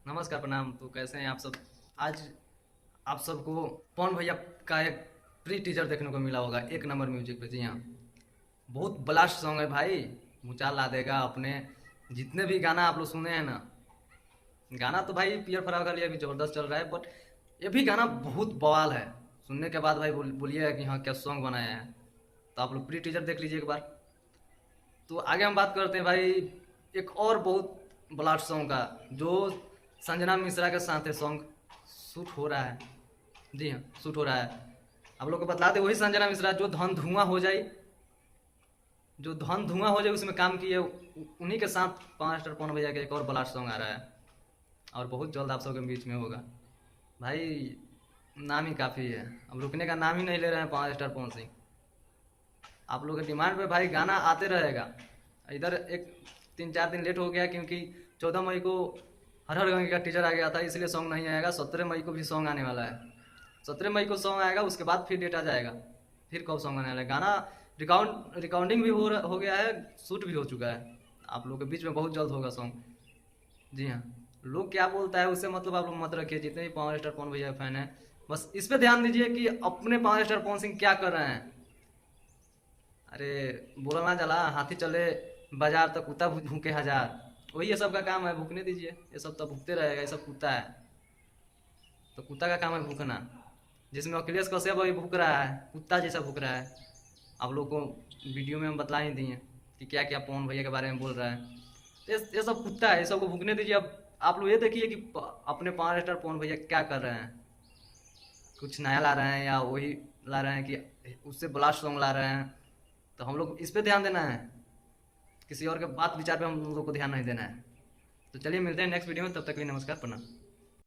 नमस्कार, प्रणाम। तो कैसे हैं आप सब? आज आप सबको पवन भैया का एक प्री टीजर देखने को मिला होगा, एक नंबर म्यूजिक पे। जी हाँ, बहुत ब्लास्ट सॉन्ग है भाई। ऊंचा ला देगा अपने। जितने भी गाना आप लोग सुने हैं ना, गाना तो भाई पियर फराव का लिए अभी जबरदस्त चल रहा है, बट ये भी गाना बहुत बवाल है। सुनने के बाद भाई बोलिएगा कि हाँ, क्या सॉन्ग बनाया है। तो आप लोग प्री टीजर देख लीजिए एक बार। तो आगे हम बात करते हैं भाई एक और बहुत ब्लास्ट सॉन्ग का, जो संजना मिश्रा के साथ है सॉन्ग शूट हो रहा है। जी हाँ, शूट हो रहा है। आप लोग को बतलाते वही संजना मिश्रा जो धन धुआं हो जाए, उसमें काम किए, उन्हीं के साथ 5 स्टार पवन भैया का एक और ब्लास्ट सॉन्ग आ रहा है, और बहुत जल्द आप सबके बीच में होगा भाई। नाम ही काफ़ी है, अब रुकने का नाम ही नहीं ले रहे हैं 5 स्टार पवन सिंह। आप लोग के डिमांड पे भाई गाना आते रहेगा। इधर एक 3-4 दिन लेट हो गया, क्योंकि 14 मई को हर हर गंगे का टीजर आ गया था, इसलिए सॉन्ग नहीं आएगा। 17 मई को भी सॉन्ग आने वाला है। 17 मई को सॉन्ग आएगा, उसके बाद फिर डेट आ जाएगा। फिर कब सॉन्ग आने वाला है? गाना रिकॉर्डिंग भी हो गया है, शूट भी हो चुका है। आप लोग के बीच में बहुत जल्द होगा सॉन्ग। जी हाँ। लोग क्या बोलता है उससे मतलब आप लोग मत रखिए, जितने भी 5 स्टार पवन भैया फैन है, बस इस पे ध्यान दीजिए कि अपने 5 स्टार पवन सिंह क्या कर रहे हैं। अरे, बोला ना चला हाथी चले बाजार तो कुत्ता भूखे हजार। वही ये सब का काम है, भूखने दीजिए। ये सब तो भूखते रहेगा, ये सब कुत्ता है। तो कुत्ता का काम है भूखना। जिसमें अखिलेश कश्यप अभी भूख रहा है, कुत्ता जैसा भूख रहा है। आप लोग को वीडियो में हम बतला ही दिए कि क्या क्या पवन भैया के बारे में बोल रहा है। ये सब कुत्ता है, ये सबको भूखने दीजिए। अब आप लोग ये देखिए कि अपने 5 स्टार पवन भैया क्या कर रहे हैं। कुछ नया ला रहे हैं या वही ला रहे हैं कि उससे ब्लास्ट सॉन्ग ला रहे हैं। तो हम लोग इस पे ध्यान देना है, किसी और के बात विचार पे हम लोग को ध्यान नहीं देना है। तो चलिए मिलते हैं नेक्स्ट वीडियो में, तब तक के लिए नमस्कार, प्रणाम।